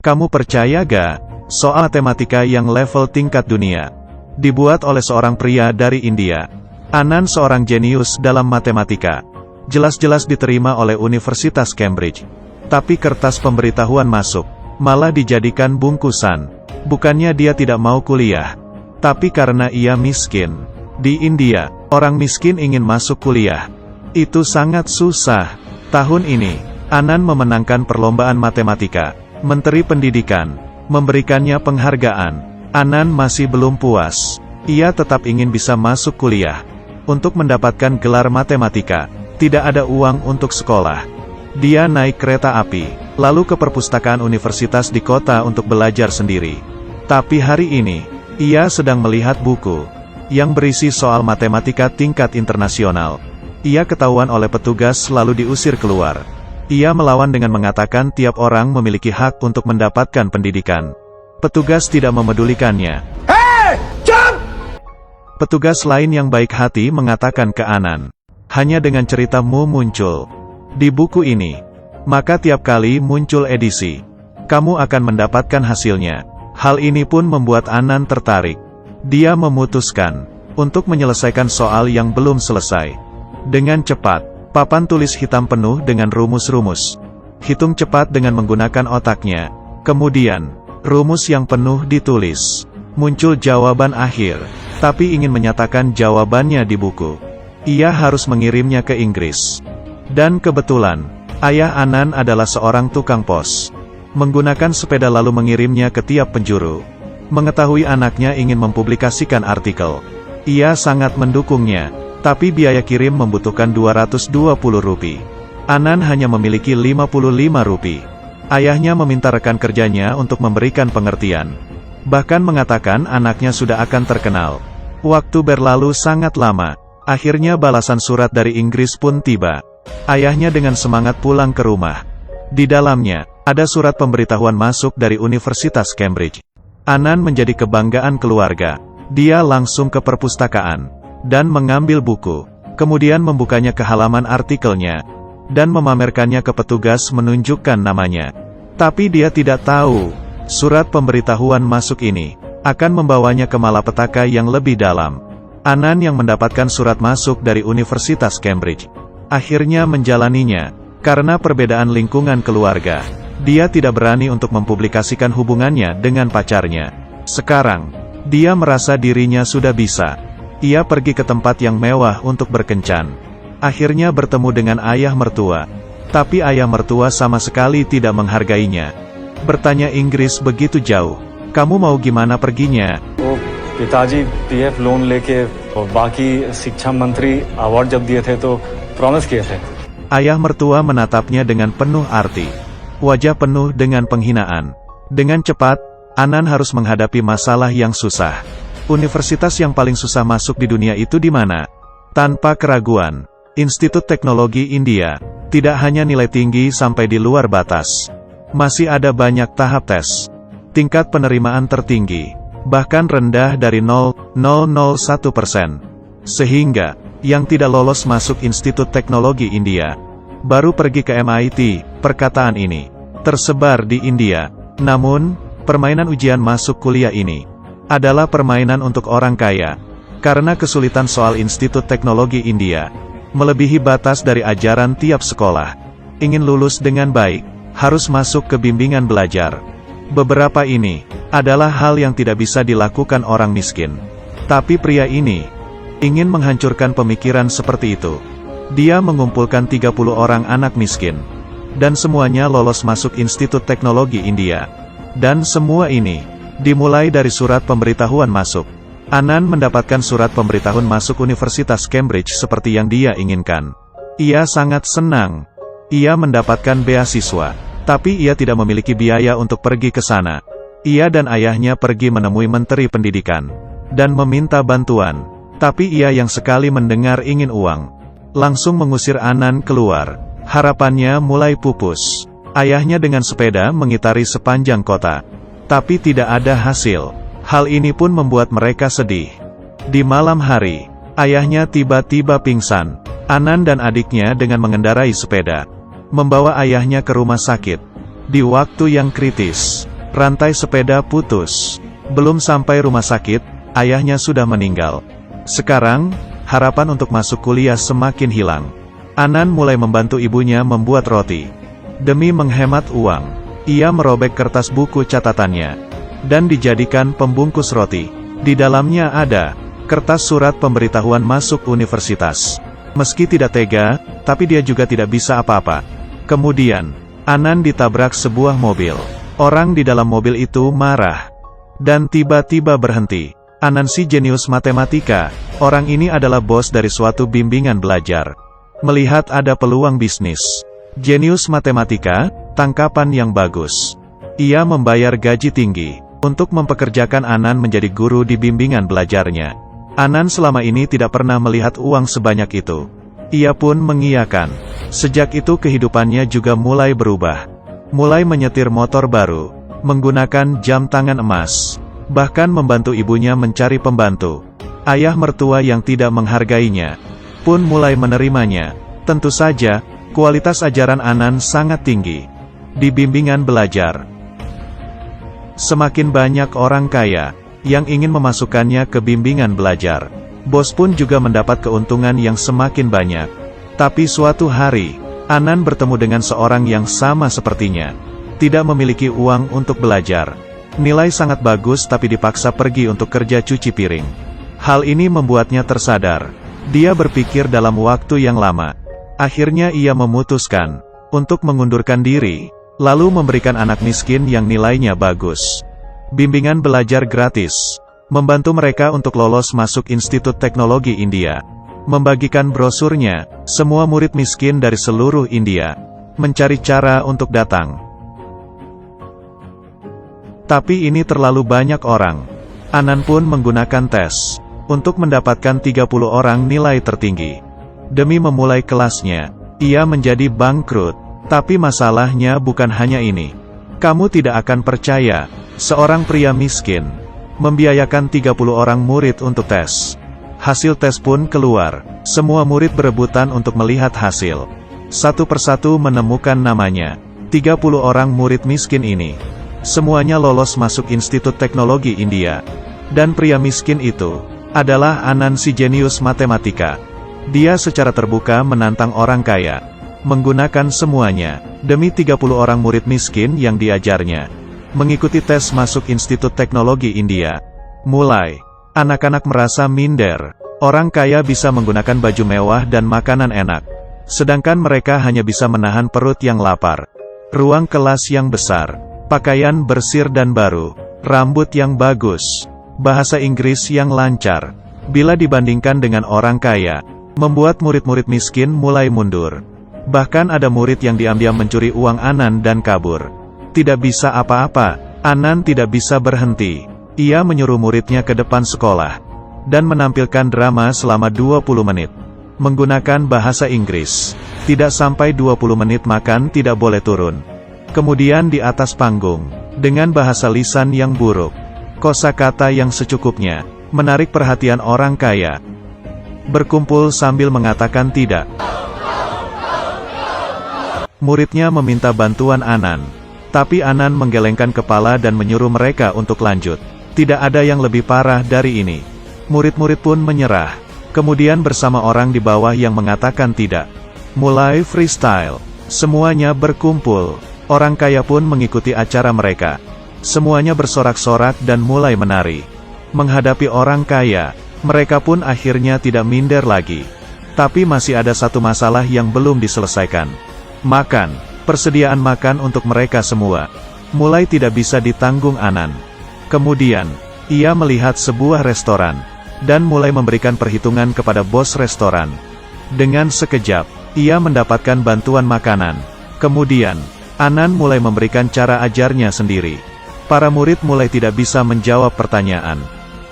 Kamu percaya gak? Soal matematika yang level tingkat dunia. Dibuat oleh seorang pria dari India. Anand seorang jenius dalam matematika. Jelas-jelas diterima oleh Universitas Cambridge. Tapi kertas pemberitahuan masuk, malah dijadikan bungkusan. Bukannya dia tidak mau kuliah, tapi karena ia miskin. Di India, orang miskin ingin masuk kuliah. Itu sangat susah. Tahun ini, Anand memenangkan perlombaan matematika. Menteri Pendidikan memberikannya penghargaan. Anand masih belum puas. Ia tetap ingin bisa masuk kuliah. Untuk mendapatkan gelar matematika, tidak ada uang untuk sekolah. Dia naik kereta api, lalu ke perpustakaan universitas di kota untuk belajar sendiri. Tapi hari ini, ia sedang melihat buku yang berisi soal matematika tingkat internasional. Ia ketahuan oleh petugas lalu diusir keluar. Ia melawan dengan mengatakan tiap orang memiliki hak untuk mendapatkan pendidikan. Petugas tidak memedulikannya. Hey, jump! Petugas lain yang baik hati mengatakan ke Anand, hanya dengan ceritamu muncul di buku ini, maka tiap kali muncul edisi, kamu akan mendapatkan hasilnya. Hal ini pun membuat Anand tertarik. Dia memutuskan untuk menyelesaikan soal yang belum selesai. Dengan cepat, papan tulis hitam penuh dengan rumus-rumus. Hitung cepat dengan menggunakan otaknya. Kemudian, rumus yang penuh ditulis. Muncul jawaban akhir, tapi ingin menyatakan jawabannya di buku. Ia harus mengirimnya ke Inggris. Dan kebetulan, ayah Anand adalah seorang tukang pos. Menggunakan sepeda lalu mengirimnya ke tiap penjuru. Mengetahui anaknya ingin mempublikasikan artikel, ia sangat mendukungnya. Tapi biaya kirim membutuhkan Rp220. Anand hanya memiliki Rp55. Ayahnya meminta rekan kerjanya untuk memberikan pengertian. Bahkan mengatakan anaknya sudah akan terkenal. Waktu berlalu sangat lama. Akhirnya balasan surat dari Inggris pun tiba. Ayahnya dengan semangat pulang ke rumah. Di dalamnya, ada surat pemberitahuan masuk dari Universitas Cambridge. Anand menjadi kebanggaan keluarga. Dia langsung ke perpustakaan dan mengambil buku, kemudian membukanya ke halaman artikelnya, dan memamerkannya ke petugas menunjukkan namanya. Tapi dia tidak tahu, surat pemberitahuan masuk ini akan membawanya ke malapetaka yang lebih dalam. Anand yang mendapatkan surat masuk dari Universitas Cambridge, akhirnya menjalaninya, karena perbedaan lingkungan keluarga. Dia tidak berani untuk mempublikasikan hubungannya dengan pacarnya. Sekarang, dia merasa dirinya sudah bisa. Ia pergi ke tempat yang mewah untuk berkencan. Akhirnya bertemu dengan ayah mertua. Tapi ayah mertua sama sekali tidak menghargainya. Bertanya Inggris begitu jauh. Kamu mau gimana perginya? वो पिताजी PF loan लेके और बाकी शिक्षा मंत्री अवार्ड जब दिए थे तो प्रॉमिस किए थे. Ayah mertua menatapnya dengan penuh arti. Wajah penuh dengan penghinaan. Dengan cepat, Anand harus menghadapi masalah yang susah. Universitas yang paling susah masuk di dunia itu di mana? Tanpa keraguan, Institut Teknologi India. Tidak hanya nilai tinggi sampai di luar batas. Masih ada banyak tahap tes. Tingkat penerimaan tertinggi, bahkan rendah dari 0,001%. Sehingga, yang tidak lolos masuk Institut Teknologi India, baru pergi ke MIT. Perkataan ini tersebar di India. Namun, permainan ujian masuk kuliah ini adalah permainan untuk orang kaya. Karena kesulitan soal Institut Teknologi India melebihi batas dari ajaran tiap sekolah. Ingin lulus dengan baik, harus masuk ke bimbingan belajar. Beberapa ini adalah hal yang tidak bisa dilakukan orang miskin. Tapi pria ini ingin menghancurkan pemikiran seperti itu. Dia mengumpulkan 30 orang anak miskin, dan semuanya lolos masuk Institut Teknologi India. Dan semua ini dimulai dari surat pemberitahuan masuk. Anand mendapatkan surat pemberitahuan masuk Universitas Cambridge seperti yang dia inginkan. Ia sangat senang. Ia mendapatkan beasiswa. Tapi ia tidak memiliki biaya untuk pergi ke sana. Ia dan ayahnya pergi menemui Menteri Pendidikan dan meminta bantuan. Tapi ia yang sekali mendengar ingin uang, langsung mengusir Anand keluar. Harapannya mulai pupus. Ayahnya dengan sepeda mengitari sepanjang kota. Tapi tidak ada hasil. Hal ini pun membuat mereka sedih. Di malam hari, ayahnya tiba-tiba pingsan. Anand dan adiknya dengan mengendarai sepeda membawa ayahnya ke rumah sakit. Di waktu yang kritis, Rantai sepeda putus. Belum sampai rumah sakit, ayahnya sudah meninggal. Sekarang, harapan untuk masuk kuliah semakin hilang. Anan mulai membantu ibunya membuat roti. Demi menghemat uang, ia merobek kertas buku catatannya dan dijadikan pembungkus roti. Di dalamnya ada kertas surat pemberitahuan masuk universitas. Meski tidak tega, tapi dia juga tidak bisa apa-apa. Kemudian, Anan ditabrak sebuah mobil. Orang di dalam mobil itu marah dan tiba-tiba berhenti. Anan si jenius matematika. Orang ini adalah bos dari suatu bimbingan belajar. Melihat ada peluang bisnis, jenius matematika, tangkapan yang bagus. Ia membayar gaji tinggi untuk mempekerjakan Anan menjadi guru di bimbingan belajarnya. Anan selama ini tidak pernah melihat uang sebanyak itu. Ia pun mengiyakan. Sejak itu kehidupannya juga mulai berubah. Mulai menyetir motor baru, menggunakan jam tangan emas, bahkan membantu ibunya mencari pembantu. Ayah mertua yang tidak menghargainya pun mulai menerimanya. Tentu saja, kualitas ajaran Anan sangat tinggi di bimbingan belajar. Semakin banyak orang kaya yang ingin memasukkannya ke bimbingan belajar. Bos pun juga mendapat keuntungan yang semakin banyak. Tapi suatu hari, Anan bertemu dengan seorang yang sama sepertinya. Tidak memiliki uang untuk belajar. Nilai sangat bagus tapi dipaksa pergi untuk kerja cuci piring. Hal ini membuatnya tersadar. Dia berpikir dalam waktu yang lama. Akhirnya ia memutuskan untuk mengundurkan diri, lalu memberikan anak miskin yang nilainya bagus bimbingan belajar gratis. Membantu mereka untuk lolos masuk Institut Teknologi India. Membagikan brosurnya, semua murid miskin dari seluruh India mencari cara untuk datang. Tapi ini terlalu banyak orang. Anan pun menggunakan tes untuk mendapatkan 30 orang nilai tertinggi. Demi memulai kelasnya, ia menjadi bangkrut. Tapi masalahnya bukan hanya ini. Kamu tidak akan percaya, seorang pria miskin membiayakan 30 orang murid untuk tes. Hasil tes pun keluar. Semua murid berebutan untuk melihat hasil. Satu persatu menemukan namanya. 30 orang murid miskin ini semuanya lolos masuk Institut Teknologi India. Dan pria miskin itu adalah Anan si jenius matematika. Dia secara terbuka menantang orang kaya, menggunakan semuanya demi 30 orang murid miskin yang diajarnya mengikuti tes masuk Institut Teknologi India. Mulai, anak-anak merasa minder. Orang kaya bisa menggunakan baju mewah dan makanan enak, sedangkan mereka hanya bisa menahan perut yang lapar. Ruang kelas yang besar, pakaian bersih dan baru, rambut yang bagus, bahasa Inggris yang lancar. Bila dibandingkan dengan orang kaya, membuat murid-murid miskin mulai mundur. Bahkan ada murid yang diam-diam mencuri uang Anan dan kabur. Tidak bisa apa-apa, Anan tidak bisa berhenti. Ia menyuruh muridnya ke depan sekolah dan menampilkan drama selama 20 menit. Menggunakan bahasa Inggris. Tidak sampai 20 menit makan tidak boleh turun. Kemudian di atas panggung, dengan bahasa lisan yang buruk, kosakata yang secukupnya, menarik perhatian orang kaya. Berkumpul sambil mengatakan tidak. Muridnya meminta bantuan Anan. Tapi Anan menggelengkan kepala dan menyuruh mereka untuk lanjut. Tidak ada yang lebih parah dari ini. Murid-murid pun menyerah. Kemudian bersama orang di bawah yang mengatakan tidak. Mulai freestyle. Semuanya berkumpul. Orang kaya pun mengikuti acara mereka. Semuanya bersorak-sorak dan mulai menari. Menghadapi orang kaya, mereka pun akhirnya tidak minder lagi. Tapi masih ada satu masalah yang belum diselesaikan. Makan. Persediaan makan untuk mereka semua mulai tidak bisa ditanggung Anan. Kemudian, ia melihat sebuah restoran dan mulai memberikan perhitungan kepada bos restoran. Dengan sekejap, ia mendapatkan bantuan makanan. Kemudian, Anan mulai memberikan cara ajarnya sendiri. Para murid mulai tidak bisa menjawab pertanyaan.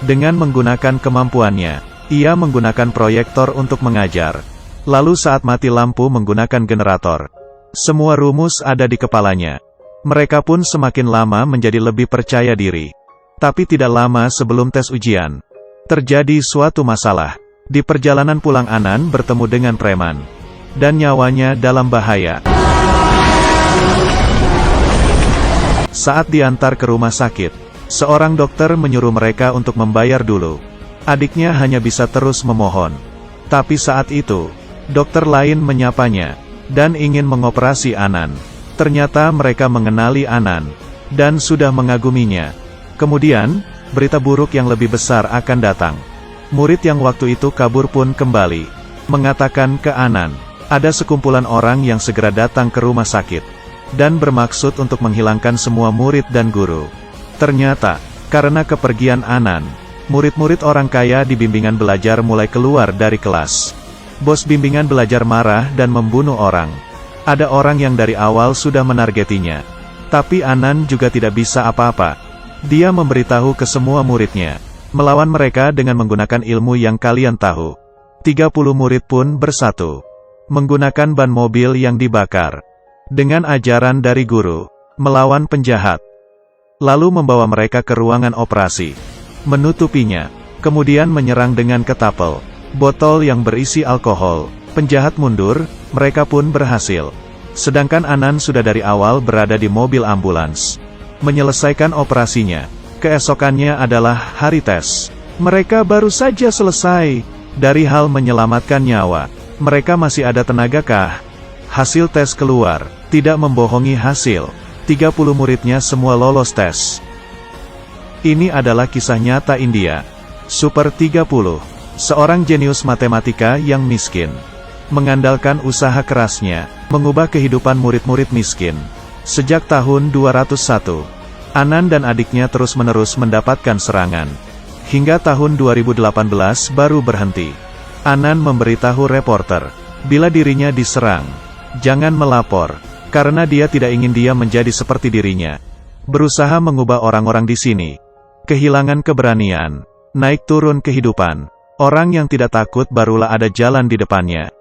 Dengan menggunakan kemampuannya, ia menggunakan proyektor untuk mengajar. Lalu saat mati lampu menggunakan generator. Semua rumus ada di kepalanya. Mereka pun semakin lama menjadi lebih percaya diri. Tapi tidak lama sebelum tes ujian, terjadi suatu masalah. Di perjalanan pulang Anan bertemu dengan preman. Dan nyawanya dalam bahaya. Saat diantar ke rumah sakit, seorang dokter menyuruh mereka untuk membayar dulu. Adiknya hanya bisa terus memohon. Tapi saat itu, dokter lain menyapanya, dan ingin mengoperasi Anan. Ternyata mereka mengenali Anan, dan sudah mengaguminya. Kemudian, berita buruk yang lebih besar akan datang. Murid yang waktu itu kabur pun kembali, mengatakan ke Anan, ada sekumpulan orang yang segera datang ke rumah sakit, dan bermaksud untuk menghilangkan semua murid dan guru. Ternyata, karena kepergian Anan, murid-murid orang kaya di bimbingan belajar mulai keluar dari kelas. Bos bimbingan belajar marah dan membunuh orang. Ada orang yang dari awal sudah menargetinya. Tapi Anan juga tidak bisa apa-apa. Dia memberitahu ke semua muridnya, melawan mereka dengan menggunakan ilmu yang kalian tahu. 30 murid pun bersatu, menggunakan ban mobil yang dibakar. Dengan ajaran dari guru, melawan penjahat. Lalu membawa mereka ke ruangan operasi, menutupinya, kemudian menyerang dengan ketapel, botol yang berisi alkohol. Penjahat mundur, mereka pun berhasil. Sedangkan Anan sudah dari awal berada di mobil ambulans, menyelesaikan operasinya. Keesokannya adalah hari tes. Mereka baru saja selesai dari hal menyelamatkan nyawa. Mereka masih ada tenagakah? Hasil tes keluar, tidak membohongi hasil. 30 muridnya semua lolos tes. Ini adalah kisah nyata India. Super 30, seorang jenius matematika yang miskin, mengandalkan usaha kerasnya, mengubah kehidupan murid-murid miskin. Sejak tahun 201, Anan dan adiknya terus-menerus mendapatkan serangan. Hingga tahun 2018 baru berhenti. Anan memberitahu reporter, bila dirinya diserang, jangan melapor, karena dia tidak ingin dia menjadi seperti dirinya. Berusaha mengubah orang-orang di sini. Kehilangan keberanian, naik turun kehidupan. Orang yang tidak takut barulah ada jalan di depannya.